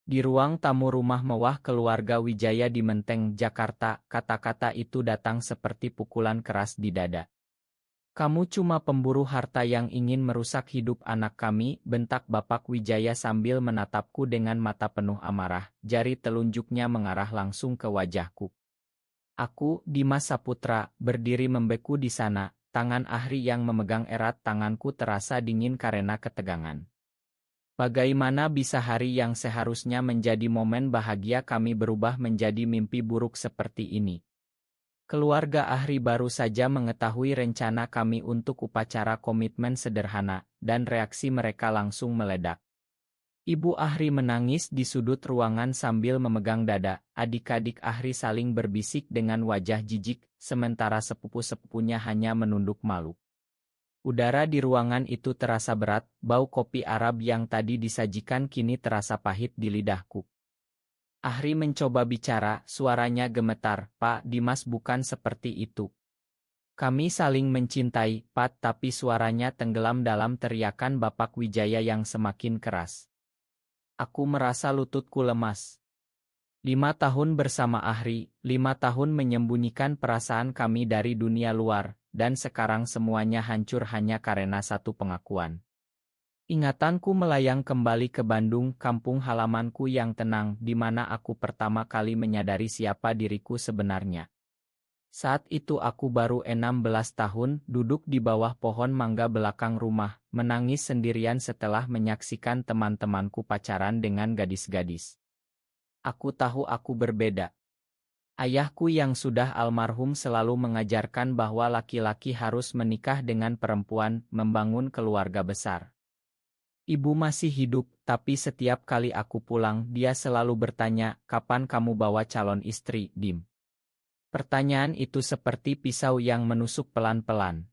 Di ruang tamu rumah mewah keluarga Wijaya di Menteng, Jakarta, kata-kata itu datang seperti pukulan keras di dada. Kamu cuma pemburu harta yang ingin merusak hidup anak kami, bentak Bapak Wijaya sambil menatapku dengan mata penuh amarah, jari telunjuknya mengarah langsung ke wajahku. Aku, Dimas Saputra, berdiri membeku di sana, tangan Ahri yang memegang erat tanganku terasa dingin karena ketegangan. Bagaimana bisa hari yang seharusnya menjadi momen bahagia kami berubah menjadi mimpi buruk seperti ini? Keluarga Ahri baru saja mengetahui rencana kami untuk upacara komitmen sederhana, dan reaksi mereka langsung meledak. Ibu Ahri menangis di sudut ruangan sambil memegang dada, adik-adik Ahri saling berbisik dengan wajah jijik, sementara sepupu-sepupunya hanya menunduk malu. Udara di ruangan itu terasa berat, bau kopi Arab yang tadi disajikan kini terasa pahit di lidahku. Ahri mencoba bicara, suaranya gemetar, "Pak Dimas bukan seperti itu. Kami saling mencintai, Pak," tapi suaranya tenggelam dalam teriakan Bapak Wijaya yang semakin keras. Aku merasa lututku lemas. 5 tahun bersama Ahri, 5 tahun menyembunyikan perasaan kami dari dunia luar, dan sekarang semuanya hancur hanya karena satu pengakuan. Ingatanku melayang kembali ke Bandung, kampung halamanku yang tenang, di mana aku pertama kali menyadari siapa diriku sebenarnya. Saat itu aku baru 16 tahun, duduk di bawah pohon mangga belakang rumah, menangis sendirian setelah menyaksikan teman-temanku pacaran dengan gadis-gadis. Aku tahu aku berbeda. Ayahku yang sudah almarhum selalu mengajarkan bahwa laki-laki harus menikah dengan perempuan, membangun keluarga besar. Ibu masih hidup, tapi setiap kali aku pulang, dia selalu bertanya, "Kapan kamu bawa calon istri, Dim?" Pertanyaan itu seperti pisau yang menusuk pelan-pelan.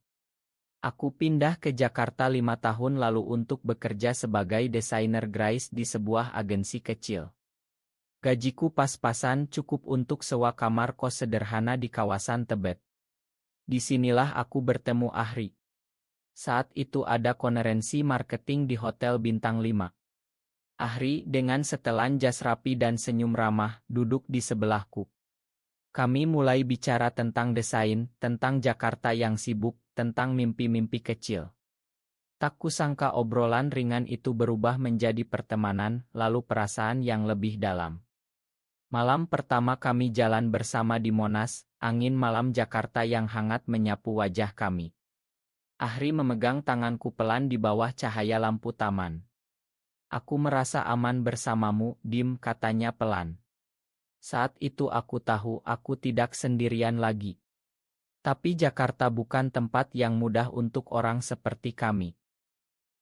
Aku pindah ke Jakarta 5 tahun lalu untuk bekerja sebagai desainer grafis di sebuah agensi kecil. Gajiku pas-pasan cukup untuk sewa kamar kos sederhana di kawasan Tebet. Disinilah aku bertemu Ahri. Saat itu ada konferensi marketing di Hotel Bintang 5. Ahri dengan setelan jas rapi dan senyum ramah duduk di sebelahku. Kami mulai bicara tentang desain, tentang Jakarta yang sibuk, tentang mimpi-mimpi kecil. Tak kusangka obrolan ringan itu berubah menjadi pertemanan, lalu perasaan yang lebih dalam. Malam pertama kami jalan bersama di Monas, angin malam Jakarta yang hangat menyapu wajah kami. Ahri memegang tanganku pelan di bawah cahaya lampu taman. "Aku merasa aman bersamamu, Dim," katanya pelan. Saat itu aku tahu aku tidak sendirian lagi. Tapi Jakarta bukan tempat yang mudah untuk orang seperti kami.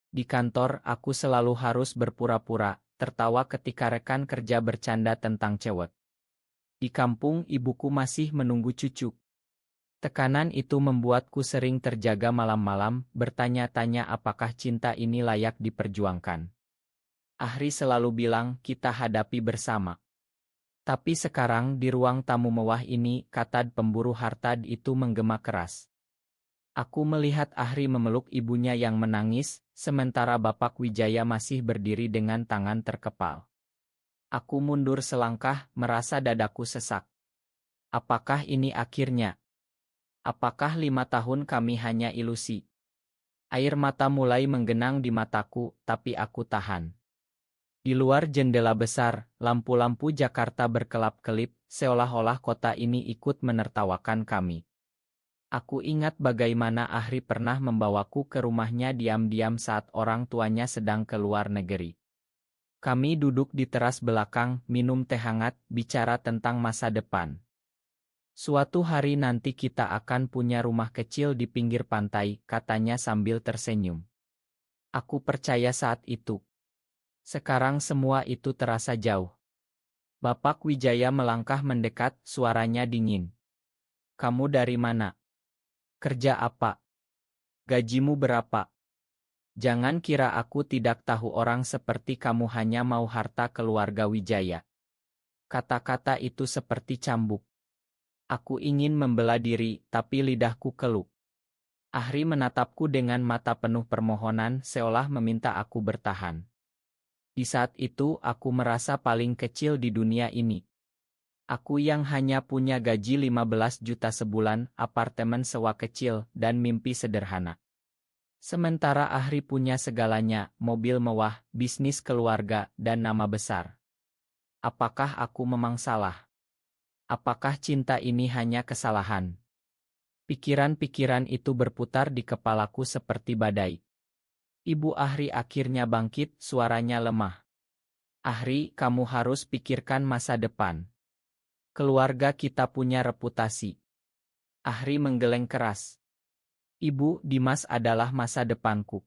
Di kantor aku selalu harus berpura-pura, tertawa ketika rekan kerja bercanda tentang cewek. Di kampung ibuku masih menunggu cucu. Tekanan itu membuatku sering terjaga malam-malam, bertanya-tanya apakah cinta ini layak diperjuangkan. Ahri selalu bilang, "Kita hadapi bersama." Tapi sekarang di ruang tamu mewah ini, kata pemburu harta itu menggema keras. Aku melihat Ahri memeluk ibunya yang menangis, sementara Bapak Wijaya masih berdiri dengan tangan terkepal. Aku mundur selangkah, merasa dadaku sesak. Apakah ini akhirnya? Apakah 5 tahun kami hanya ilusi? Air mata mulai menggenang di mataku, tapi aku tahan. Di luar jendela besar, lampu-lampu Jakarta berkelap-kelip, seolah-olah kota ini ikut menertawakan kami. Aku ingat bagaimana Ahri pernah membawaku ke rumahnya diam-diam saat orang tuanya sedang ke luar negeri. Kami duduk di teras belakang, minum teh hangat, bicara tentang masa depan. "Suatu hari nanti kita akan punya rumah kecil di pinggir pantai," katanya sambil tersenyum. Aku percaya saat itu. Sekarang semua itu terasa jauh. Bapak Wijaya melangkah mendekat, suaranya dingin. "Kamu dari mana? Kerja apa? Gajimu berapa? Jangan kira aku tidak tahu orang seperti kamu hanya mau harta keluarga Wijaya." Kata-kata itu seperti cambuk. Aku ingin membela diri, tapi lidahku keluh. Ahri menatapku dengan mata penuh permohonan, seolah meminta aku bertahan. Di saat itu aku merasa paling kecil di dunia ini. Aku yang hanya punya gaji 15 juta sebulan, apartemen sewa kecil, dan mimpi sederhana. Sementara Ahri punya segalanya, mobil mewah, bisnis keluarga, dan nama besar. Apakah aku memang salah? Apakah cinta ini hanya kesalahan? Pikiran-pikiran itu berputar di kepalaku seperti badai. Ibu Ahri akhirnya bangkit, suaranya lemah. Ahri, kamu harus pikirkan masa depan. Keluarga kita punya reputasi. Ahri menggeleng keras. Ibu, Dimas adalah masa depanku.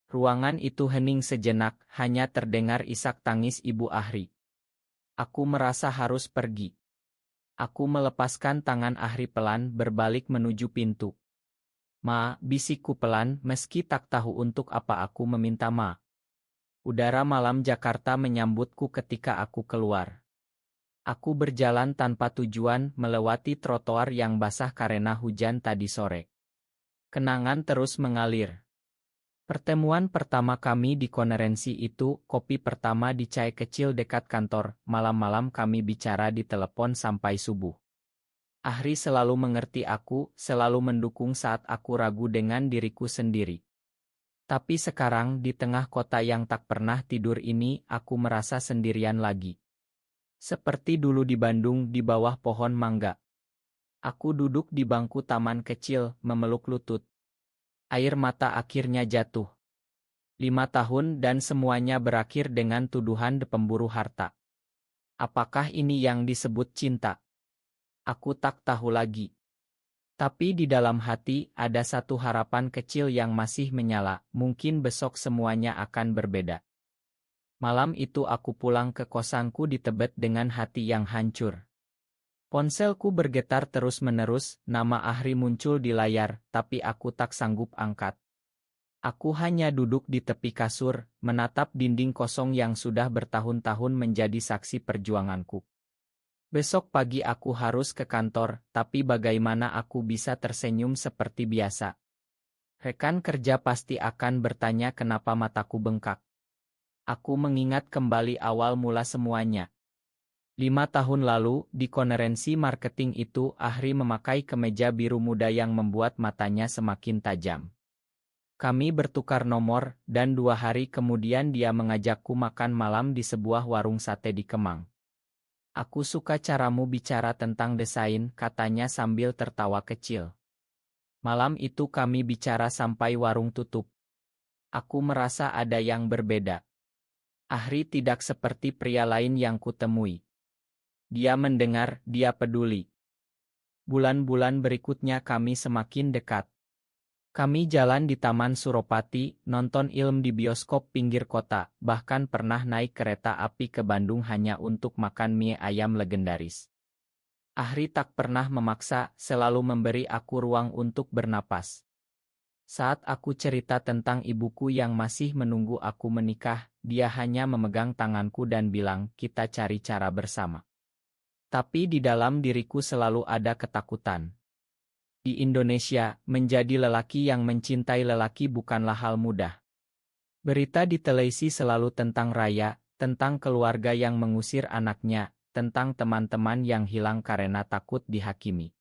Ruangan itu hening sejenak, hanya terdengar isak tangis Ibu Ahri. Aku merasa harus pergi. Aku melepaskan tangan Ahri pelan berbalik menuju pintu. Ma, bisikku pelan meski tak tahu untuk apa aku meminta ma. Udara malam Jakarta menyambutku ketika aku keluar. Aku berjalan tanpa tujuan melewati trotoar yang basah karena hujan tadi sore. Kenangan terus mengalir. Pertemuan pertama kami di konferensi itu, kopi pertama di Chai kecil dekat kantor, malam-malam kami bicara di telepon sampai subuh. Ahri selalu mengerti aku, selalu mendukung saat aku ragu dengan diriku sendiri. Tapi sekarang di tengah kota yang tak pernah tidur ini, aku merasa sendirian lagi. Seperti dulu di Bandung di bawah pohon mangga. Aku duduk di bangku taman kecil, memeluk lutut. Air mata akhirnya jatuh. 5 tahun dan semuanya berakhir dengan tuduhan pemburu harta. Apakah ini yang disebut cinta? Aku tak tahu lagi. Tapi di dalam hati ada satu harapan kecil yang masih menyala, mungkin besok semuanya akan berbeda. Malam itu aku pulang ke kosanku di Tebet dengan hati yang hancur. Ponselku bergetar terus-menerus, nama Ahri muncul di layar, tapi aku tak sanggup angkat. Aku hanya duduk di tepi kasur, menatap dinding kosong yang sudah bertahun-tahun menjadi saksi perjuanganku. Besok pagi aku harus ke kantor, tapi bagaimana aku bisa tersenyum seperti biasa? Rekan kerja pasti akan bertanya kenapa mataku bengkak. Aku mengingat kembali awal mula semuanya. 5 tahun lalu, di konferensi marketing itu, Ahri memakai kemeja biru muda yang membuat matanya semakin tajam. Kami bertukar nomor, dan 2 hari kemudian dia mengajakku makan malam di sebuah warung sate di Kemang. Aku suka caramu bicara tentang desain, katanya sambil tertawa kecil. Malam itu kami bicara sampai warung tutup. Aku merasa ada yang berbeda. Ahri tidak seperti pria lain yang kutemui. Dia mendengar, dia peduli. Bulan-bulan berikutnya kami semakin dekat. Kami jalan di Taman Suropati, nonton film di bioskop pinggir kota, bahkan pernah naik kereta api ke Bandung hanya untuk makan mie ayam legendaris. Ahri tak pernah memaksa, selalu memberi aku ruang untuk bernapas. Saat aku cerita tentang ibuku yang masih menunggu aku menikah, dia hanya memegang tanganku dan bilang, kita cari cara bersama. Tapi di dalam diriku selalu ada ketakutan. Di Indonesia, menjadi lelaki yang mencintai lelaki bukanlah hal mudah. Berita di televisi selalu tentang Raya, tentang keluarga yang mengusir anaknya, tentang teman-teman yang hilang karena takut dihakimi.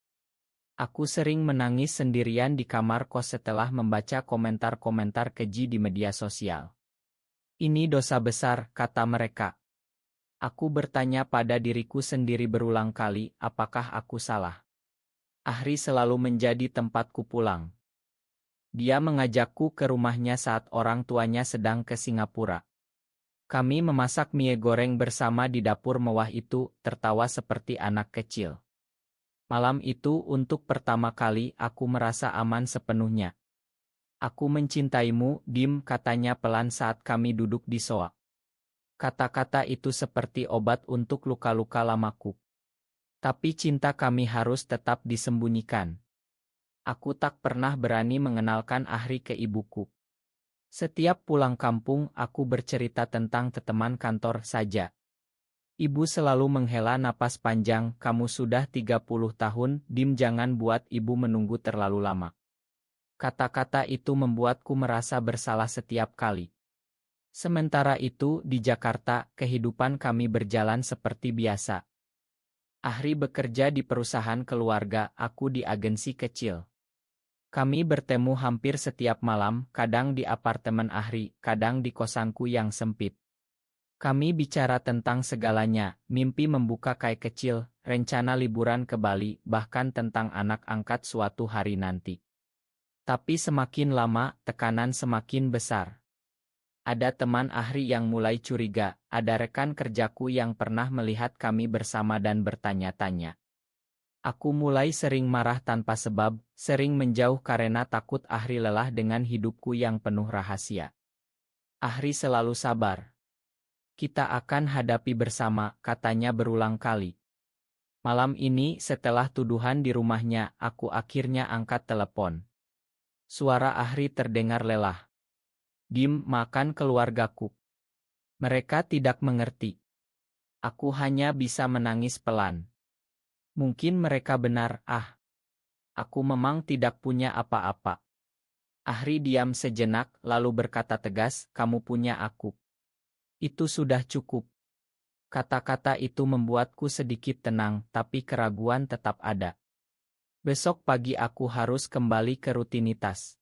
Aku sering menangis sendirian di kamar kos setelah membaca komentar-komentar keji di media sosial. Ini dosa besar, kata mereka. Aku bertanya pada diriku sendiri berulang kali, apakah aku salah? Ahri selalu menjadi tempatku pulang. Dia mengajakku ke rumahnya saat orang tuanya sedang ke Singapura. Kami memasak mie goreng bersama di dapur mewah itu, tertawa seperti anak kecil. Malam itu untuk pertama kali aku merasa aman sepenuhnya. Aku mencintaimu, Dim, katanya pelan saat kami duduk di sofa. Kata-kata itu seperti obat untuk luka-luka lamaku. Tapi cinta kami harus tetap disembunyikan. Aku tak pernah berani mengenalkan Ahri ke ibuku. Setiap pulang kampung, aku bercerita tentang teman kantor saja. Ibu selalu menghela napas panjang, kamu sudah 30 tahun, Dim, jangan buat ibu menunggu terlalu lama. Kata-kata itu membuatku merasa bersalah setiap kali. Sementara itu, di Jakarta, kehidupan kami berjalan seperti biasa. Ahri bekerja di perusahaan keluarga, aku di agensi kecil. Kami bertemu hampir setiap malam, kadang di apartemen Ahri, kadang di kosanku yang sempit. Kami bicara tentang segalanya, mimpi membuka kai kecil, rencana liburan ke Bali, bahkan tentang anak angkat suatu hari nanti. Tapi semakin lama, tekanan semakin besar. Ada teman Ahri yang mulai curiga, ada rekan kerjaku yang pernah melihat kami bersama dan bertanya-tanya. Aku mulai sering marah tanpa sebab, sering menjauh karena takut Ahri lelah dengan hidupku yang penuh rahasia. Ahri selalu sabar. Kita akan hadapi bersama, katanya berulang kali. Malam ini, setelah tuduhan di rumahnya, aku akhirnya angkat telepon. Suara Ahri terdengar lelah. Dim, makan keluargaku. Mereka tidak mengerti. Aku hanya bisa menangis pelan. Mungkin mereka benar, aku memang tidak punya apa-apa. Ahri diam sejenak, lalu berkata tegas, kamu punya aku. Itu sudah cukup. Kata-kata itu membuatku sedikit tenang, tapi keraguan tetap ada. Besok pagi aku harus kembali ke rutinitas.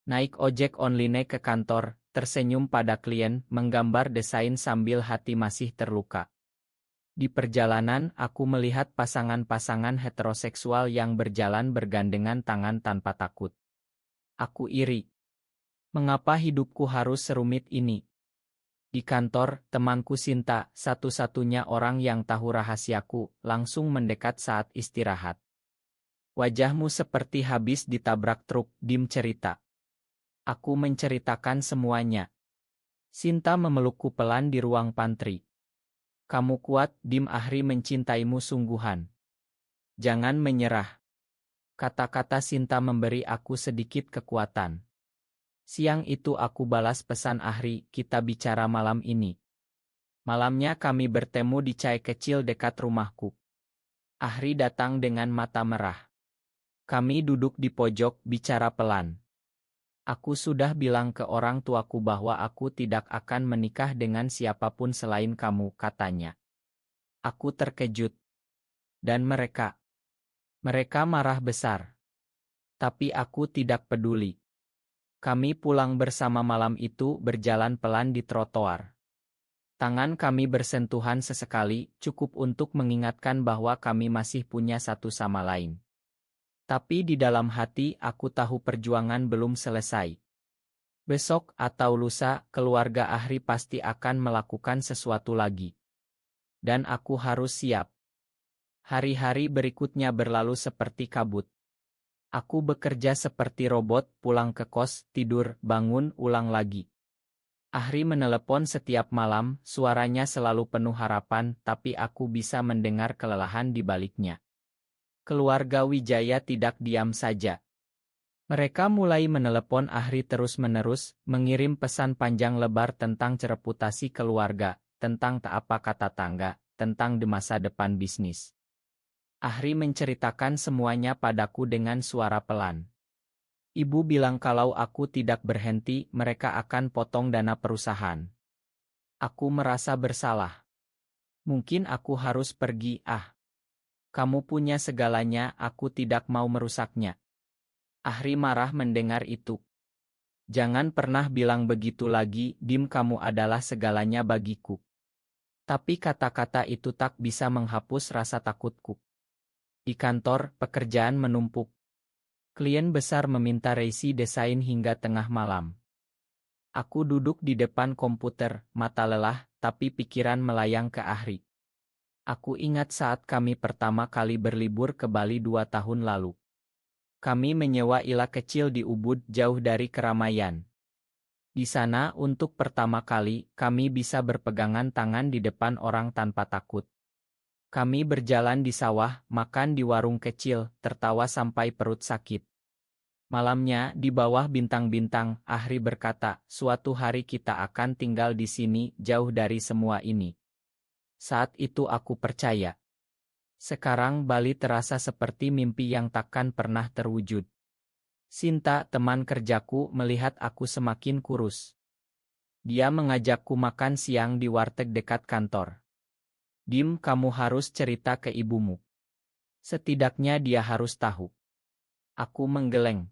Naik ojek online ke kantor, tersenyum pada klien, menggambar desain sambil hati masih terluka. Di perjalanan, aku melihat pasangan-pasangan heteroseksual yang berjalan bergandengan tangan tanpa takut. Aku iri. Mengapa hidupku harus serumit ini? Di kantor, temanku Sinta, satu-satunya orang yang tahu rahasiaku, langsung mendekat saat istirahat. Wajahmu seperti habis ditabrak truk, Dim cerita. Aku menceritakan semuanya. Sinta memelukku pelan di ruang pantry. Kamu kuat, Dim, Ahri mencintaimu sungguhan. Jangan menyerah. Kata-kata Sinta memberi aku sedikit kekuatan. Siang itu aku balas pesan Ahri, kita bicara malam ini. Malamnya kami bertemu di cai kecil dekat rumahku. Ahri datang dengan mata merah. Kami duduk di pojok, bicara pelan. Aku sudah bilang ke orang tuaku bahwa aku tidak akan menikah dengan siapapun selain kamu, katanya. Aku terkejut. Dan mereka? Mereka marah besar. Tapi aku tidak peduli. Kami pulang bersama malam itu berjalan pelan di trotoar. Tangan kami bersentuhan sesekali, cukup untuk mengingatkan bahwa kami masih punya satu sama lain. Tapi di dalam hati aku tahu perjuangan belum selesai. Besok atau lusa, keluarga Ahri pasti akan melakukan sesuatu lagi. Dan aku harus siap. Hari-hari berikutnya berlalu seperti kabut. Aku bekerja seperti robot, pulang ke kos, tidur, bangun, ulang lagi. Ahri menelepon setiap malam, suaranya selalu penuh harapan, tapi aku bisa mendengar kelelahan di baliknya. Keluarga Wijaya tidak diam saja. Mereka mulai menelepon Ahri terus-menerus, mengirim pesan panjang lebar tentang reputasi keluarga, tentang tak apa kata tangga, tentang di masa depan bisnis. Ahri menceritakan semuanya padaku dengan suara pelan. Ibu bilang kalau aku tidak berhenti, mereka akan potong dana perusahaan. Aku merasa bersalah. Mungkin aku harus pergi, Kamu punya segalanya, aku tidak mau merusaknya. Ahri marah mendengar itu. Jangan pernah bilang begitu lagi, Dim, kamu adalah segalanya bagiku. Tapi kata-kata itu tak bisa menghapus rasa takutku. Di kantor, pekerjaan menumpuk. Klien besar meminta revisi desain hingga tengah malam. Aku duduk di depan komputer, mata lelah, tapi pikiran melayang ke Ahri. Aku ingat saat kami pertama kali berlibur ke Bali 2 tahun lalu. Kami menyewa ila kecil di Ubud jauh dari keramaian. Di sana untuk pertama kali, kami bisa berpegangan tangan di depan orang tanpa takut. Kami berjalan di sawah, makan di warung kecil, tertawa sampai perut sakit. Malamnya, di bawah bintang-bintang, Ahri berkata, suatu hari kita akan tinggal di sini, jauh dari semua ini. Saat itu aku percaya. Sekarang Bali terasa seperti mimpi yang takkan pernah terwujud. Sinta, teman kerjaku, melihat aku semakin kurus. Dia mengajakku makan siang di warteg dekat kantor. Dim, kamu harus cerita ke ibumu. Setidaknya dia harus tahu. Aku menggeleng.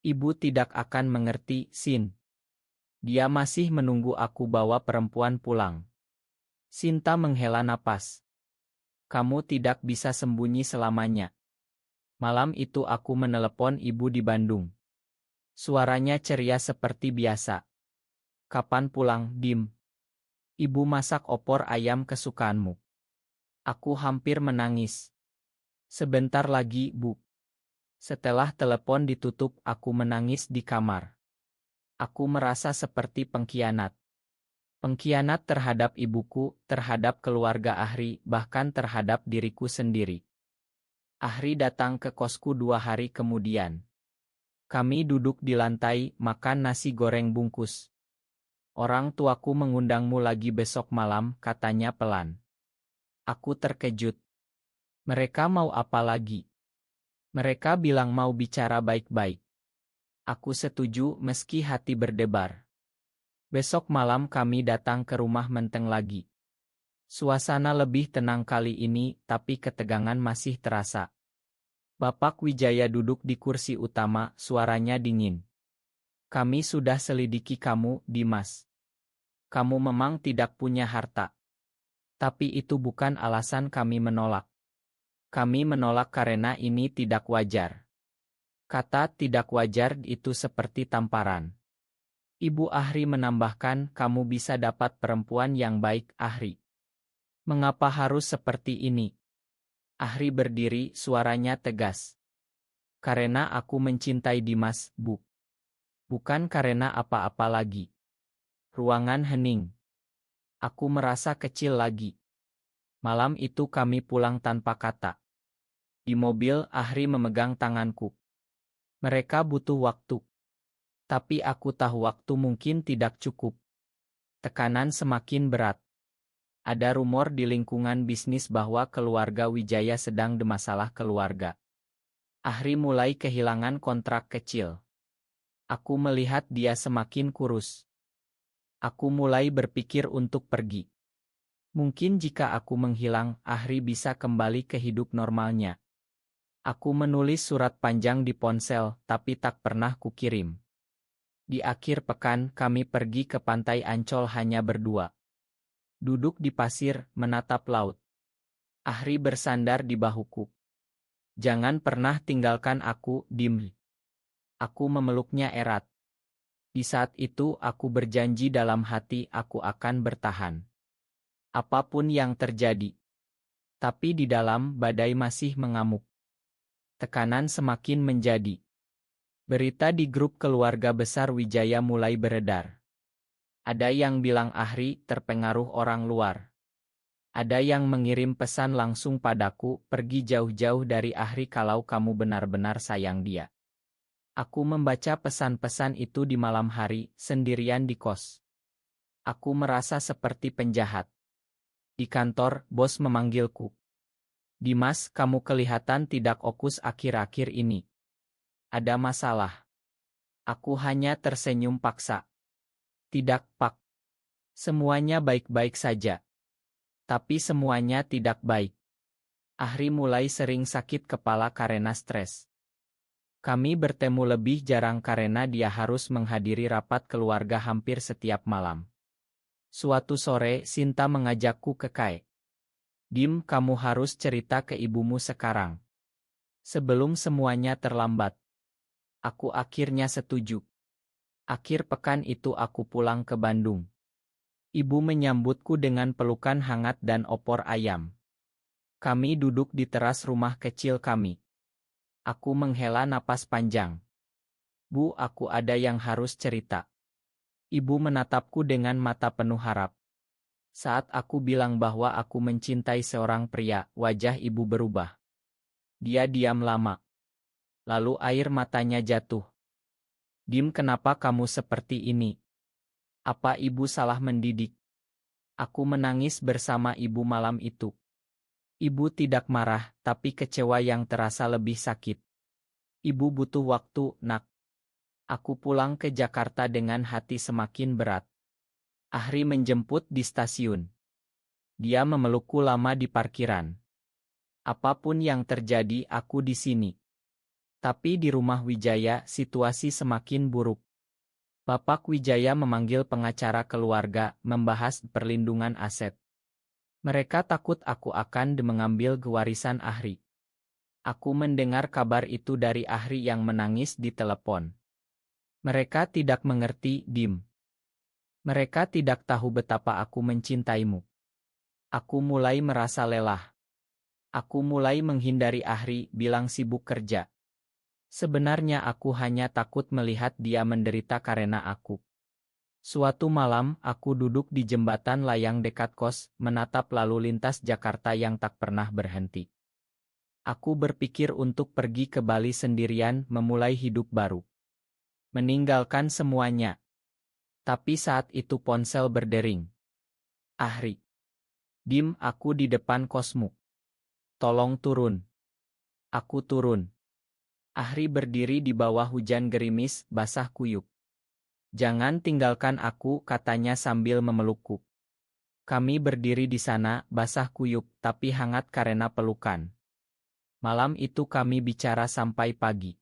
Ibu tidak akan mengerti, Sin. Dia masih menunggu aku bawa perempuan pulang. Sinta menghela napas. Kamu tidak bisa sembunyi selamanya. Malam itu aku menelepon ibu di Bandung. Suaranya ceria seperti biasa. Kapan pulang, Dim? Ibu masak opor ayam kesukaanmu. Aku hampir menangis. Sebentar lagi, Bu. Setelah telepon ditutup, aku menangis di kamar. Aku merasa seperti pengkhianat. Pengkhianat terhadap ibuku, terhadap keluarga Ahri, bahkan terhadap diriku sendiri. Ahri datang ke kosku 2 hari kemudian. Kami duduk di lantai, makan nasi goreng bungkus. Orang tuaku mengundangmu lagi besok malam, katanya pelan. Aku terkejut. Mereka mau apa lagi? Mereka bilang mau bicara baik-baik. Aku setuju meski hati berdebar. Besok malam kami datang ke rumah Menteng lagi. Suasana lebih tenang kali ini, tapi ketegangan masih terasa. Bapak Wijaya duduk di kursi utama, suaranya dingin. Kami sudah selidiki kamu, Dimas. Kamu memang tidak punya harta. Tapi itu bukan alasan kami menolak. Kami menolak karena ini tidak wajar. Kata tidak wajar itu seperti tamparan. Ibu Ahri menambahkan, kamu bisa dapat perempuan yang baik, Ahri. Mengapa harus seperti ini? Ahri berdiri, suaranya tegas. Karena aku mencintai Dimas, Bu. Bukan karena apa-apa lagi. Ruangan hening. Aku merasa kecil lagi. Malam itu kami pulang tanpa kata. Di mobil, Ahri memegang tanganku. Mereka butuh waktu. Tapi aku tahu waktu mungkin tidak cukup. Tekanan semakin berat. Ada rumor di lingkungan bisnis bahwa keluarga Wijaya sedang ada masalah keluarga. Ahri mulai kehilangan kontrak kecil. Aku melihat dia semakin kurus. Aku mulai berpikir untuk pergi. Mungkin jika aku menghilang, Ahri bisa kembali ke hidup normalnya. Aku menulis surat panjang di ponsel, tapi tak pernah kukirim. Di akhir pekan, kami pergi ke pantai Ancol hanya berdua. Duduk di pasir, menatap laut. Ahri bersandar di bahuku. Jangan pernah tinggalkan aku, Dim. Aku memeluknya erat. Di saat itu aku berjanji dalam hati aku akan bertahan. Apapun yang terjadi. Tapi di dalam badai masih mengamuk. Tekanan semakin menjadi. Berita di grup keluarga besar Wijaya mulai beredar. Ada yang bilang Ahri terpengaruh orang luar. Ada yang mengirim pesan langsung padaku, pergi jauh-jauh dari Ahri kalau kamu benar-benar sayang dia. Aku membaca pesan-pesan itu di malam hari, sendirian di kos. Aku merasa seperti penjahat. Di kantor, bos memanggilku. Dimas, kamu kelihatan tidak fokus akhir-akhir ini. Ada masalah. Aku hanya tersenyum paksa. Tidak, Pak. Semuanya baik-baik saja. Tapi semuanya tidak baik. Ahri mulai sering sakit kepala karena stres. Kami bertemu lebih jarang karena dia harus menghadiri rapat keluarga hampir setiap malam. Suatu sore, Sinta mengajakku ke Kai. Dim, kamu harus cerita ke ibumu sekarang. Sebelum semuanya terlambat. Aku akhirnya setuju. Akhir pekan itu aku pulang ke Bandung. Ibu menyambutku dengan pelukan hangat dan opor ayam. Kami duduk di teras rumah kecil kami. Aku menghela napas panjang. Bu, aku ada yang harus cerita. Ibu menatapku dengan mata penuh harap. Saat aku bilang bahwa aku mencintai seorang pria, wajah ibu berubah. Dia diam lama. Lalu air matanya jatuh. Dim, kenapa kamu seperti ini? Apa ibu salah mendidik? Aku menangis bersama ibu malam itu. Ibu tidak marah, tapi kecewa yang terasa lebih sakit. Ibu butuh waktu, Nak. Aku pulang ke Jakarta dengan hati semakin berat. Ahri menjemput di stasiun. Dia memelukku lama di parkiran. Apapun yang terjadi, aku di sini. Tapi di rumah Wijaya, situasi semakin buruk. Bapak Wijaya memanggil pengacara keluarga, membahas perlindungan aset. Mereka takut aku akan mengambil warisan Ahri. Aku mendengar kabar itu dari Ahri yang menangis di telepon. Mereka tidak mengerti, Dim. Mereka tidak tahu betapa aku mencintaimu. Aku mulai merasa lelah. Aku mulai menghindari Ahri, bilang sibuk kerja. Sebenarnya aku hanya takut melihat dia menderita karena aku. Suatu malam, aku duduk di jembatan layang dekat kos, menatap lalu lintas Jakarta yang tak pernah berhenti. Aku berpikir untuk pergi ke Bali sendirian, memulai hidup baru. Meninggalkan semuanya. Tapi saat itu ponsel berdering. Ahri. Dim, aku di depan kosmu. Tolong turun. Aku turun. Ahri berdiri di bawah hujan gerimis, basah kuyup. Jangan tinggalkan aku, katanya sambil memelukku. Kami berdiri di sana, basah kuyup, tapi hangat karena pelukan. Malam itu kami bicara sampai pagi.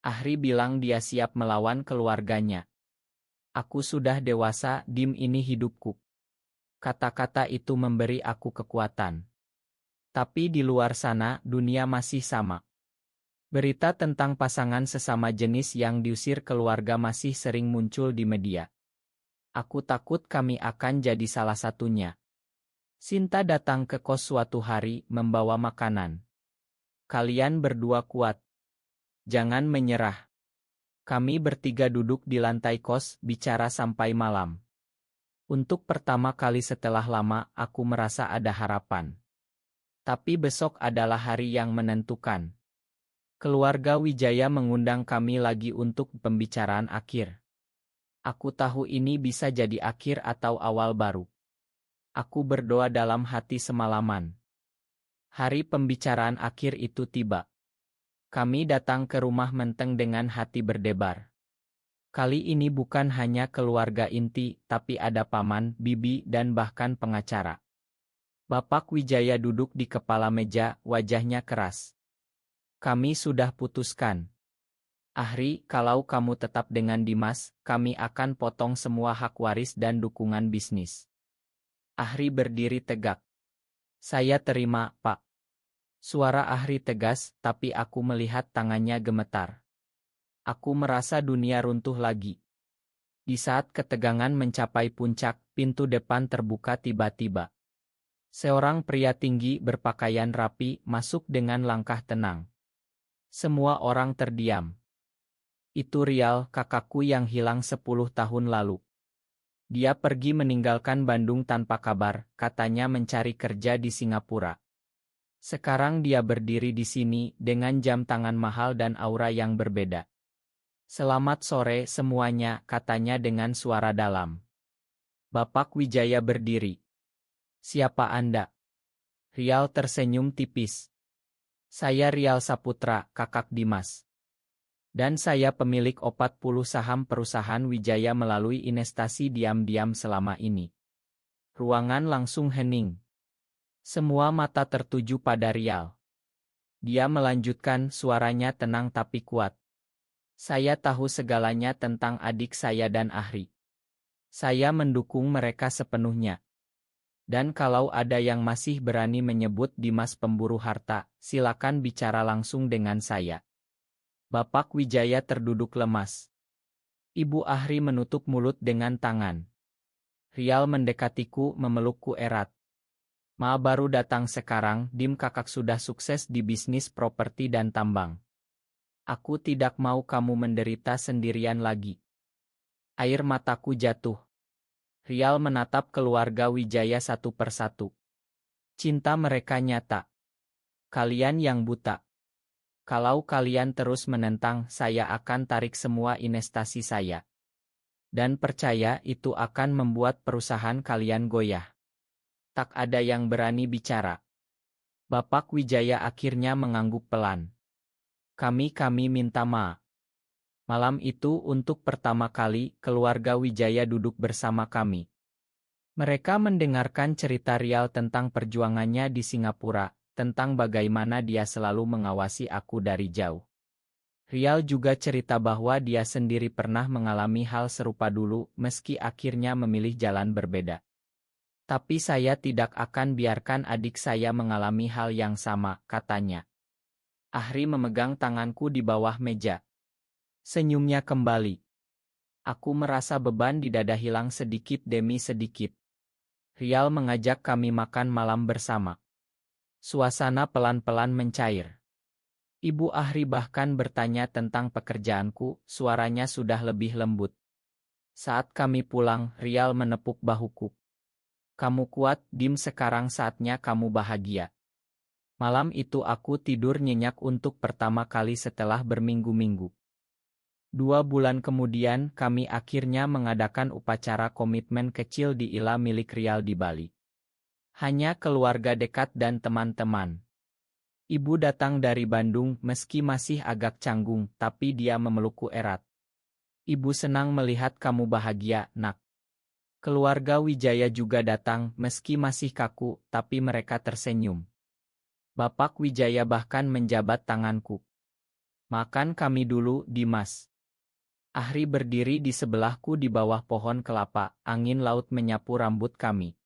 Ahri bilang dia siap melawan keluarganya. Aku sudah dewasa, Dim, ini hidupku. Kata-kata itu memberi aku kekuatan. Tapi di luar sana, dunia masih sama. Berita tentang pasangan sesama jenis yang diusir keluarga masih sering muncul di media. Aku takut kami akan jadi salah satunya. Sinta datang ke kos suatu hari, membawa makanan. Kalian berdua kuat. Jangan menyerah. Kami bertiga duduk di lantai kos, bicara sampai malam. Untuk pertama kali setelah lama, aku merasa ada harapan. Tapi besok adalah hari yang menentukan. Keluarga Wijaya mengundang kami lagi untuk pembicaraan akhir. Aku tahu ini bisa jadi akhir atau awal baru. Aku berdoa dalam hati semalaman. Hari pembicaraan akhir itu tiba. Kami datang ke rumah Menteng dengan hati berdebar. Kali ini bukan hanya keluarga inti, tapi ada paman, bibi, dan bahkan pengacara. Bapak Wijaya duduk di kepala meja, wajahnya keras. Kami sudah putuskan. Ahri, kalau kamu tetap dengan Dimas, kami akan potong semua hak waris dan dukungan bisnis. Ahri berdiri tegak. Saya terima, Pak. Suara Ahri tegas, tapi aku melihat tangannya gemetar. Aku merasa dunia runtuh lagi. Di saat ketegangan mencapai puncak, pintu depan terbuka tiba-tiba. Seorang pria tinggi berpakaian rapi masuk dengan langkah tenang. Semua orang terdiam. Itu Rial, kakakku yang hilang 10 tahun lalu. Dia pergi meninggalkan Bandung tanpa kabar, katanya mencari kerja di Singapura. Sekarang dia berdiri di sini dengan jam tangan mahal dan aura yang berbeda. Selamat sore semuanya, katanya dengan suara dalam. Bapak Wijaya berdiri. Siapa Anda? Rial tersenyum tipis. Saya Rial Saputra, kakak Dimas. Dan saya pemilik 40 saham perusahaan Wijaya melalui investasi diam-diam selama ini. Ruangan langsung hening. Semua mata tertuju pada Rial. Dia melanjutkan, suaranya tenang tapi kuat. Saya tahu segalanya tentang adik saya dan Ahri. Saya mendukung mereka sepenuhnya. Dan kalau ada yang masih berani menyebut Dimas pemburu harta, silakan bicara langsung dengan saya. Bapak Wijaya terduduk lemas. Ibu Ahri menutup mulut dengan tangan. Rial mendekatiku, memelukku erat. Ma baru datang sekarang, Dim, kakak sudah sukses di bisnis properti dan tambang. Aku tidak mau kamu menderita sendirian lagi. Air mataku jatuh. Rial menatap keluarga Wijaya satu persatu. Cinta mereka nyata. Kalian yang buta. Kalau kalian terus menentang, saya akan tarik semua investasi saya. Dan percaya itu akan membuat perusahaan kalian goyah. Tak ada yang berani bicara. Bapak Wijaya akhirnya mengangguk pelan. Kami minta maaf. Malam itu untuk pertama kali, keluarga Wijaya duduk bersama kami. Mereka mendengarkan cerita Rial tentang perjuangannya di Singapura, tentang bagaimana dia selalu mengawasi aku dari jauh. Rial juga cerita bahwa dia sendiri pernah mengalami hal serupa dulu, meski akhirnya memilih jalan berbeda. Tapi saya tidak akan biarkan adik saya mengalami hal yang sama, katanya. Ahri memegang tanganku di bawah meja. Senyumnya kembali. Aku merasa beban di dada hilang sedikit demi sedikit. Rial mengajak kami makan malam bersama. Suasana pelan-pelan mencair. Ibu Ahri bahkan bertanya tentang pekerjaanku, suaranya sudah lebih lembut. Saat kami pulang, Rial menepuk bahuku. Kamu kuat, Dim, sekarang saatnya kamu bahagia. Malam itu aku tidur nyenyak untuk pertama kali setelah berminggu-minggu. 2 bulan kemudian kami akhirnya mengadakan upacara komitmen kecil di Ila milik Rial di Bali. Hanya keluarga dekat dan teman-teman. Ibu datang dari Bandung meski masih agak canggung, tapi dia memelukku erat. Ibu senang melihat kamu bahagia, nak. Keluarga Wijaya juga datang meski masih kaku, tapi mereka tersenyum. Bapak Wijaya bahkan menjabat tanganku. Makan kami dulu, Dimas. Ahri berdiri di sebelahku di bawah pohon kelapa, angin laut menyapu rambut kami.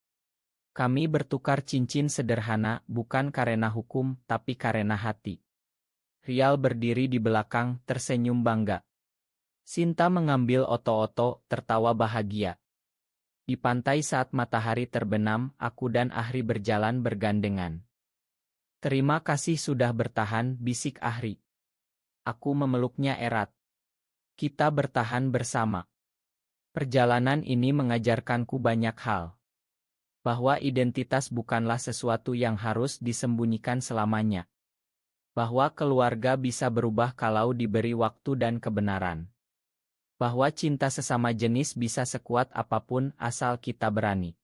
Kami bertukar cincin sederhana, bukan karena hukum, tapi karena hati. Rial berdiri di belakang, tersenyum bangga. Sinta mengambil oto-oto, tertawa bahagia. Di pantai saat matahari terbenam, aku dan Ahri berjalan bergandengan. Terima kasih sudah bertahan, bisik Ahri. Aku memeluknya erat. Kita bertahan bersama. Perjalanan ini mengajarkanku banyak hal. Bahwa identitas bukanlah sesuatu yang harus disembunyikan selamanya. Bahwa keluarga bisa berubah kalau diberi waktu dan kebenaran. Bahwa cinta sesama jenis bisa sekuat apapun asal kita berani.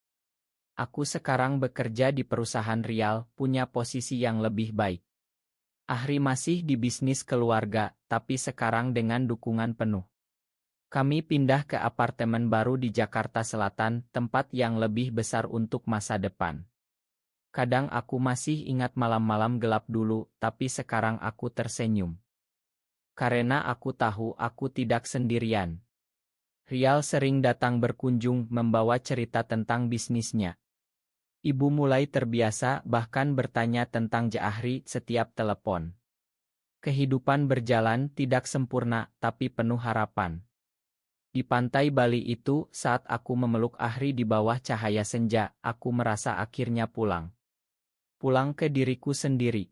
Aku sekarang bekerja di perusahaan Rial, punya posisi yang lebih baik. Ahri masih di bisnis keluarga, tapi sekarang dengan dukungan penuh. Kami pindah ke apartemen baru di Jakarta Selatan, tempat yang lebih besar untuk masa depan. Kadang aku masih ingat malam-malam gelap dulu, tapi sekarang aku tersenyum. Karena aku tahu aku tidak sendirian. Rial sering datang berkunjung membawa cerita tentang bisnisnya. Ibu mulai terbiasa bahkan bertanya tentang Ahri setiap telepon. Kehidupan berjalan tidak sempurna tapi penuh harapan. Di pantai Bali itu, saat aku memeluk Ahri di bawah cahaya senja, aku merasa akhirnya pulang. Pulang ke diriku sendiri.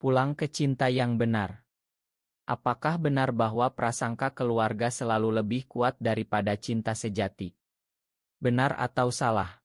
Pulang ke cinta yang benar. Apakah benar bahwa prasangka keluarga selalu lebih kuat daripada cinta sejati? Benar atau salah?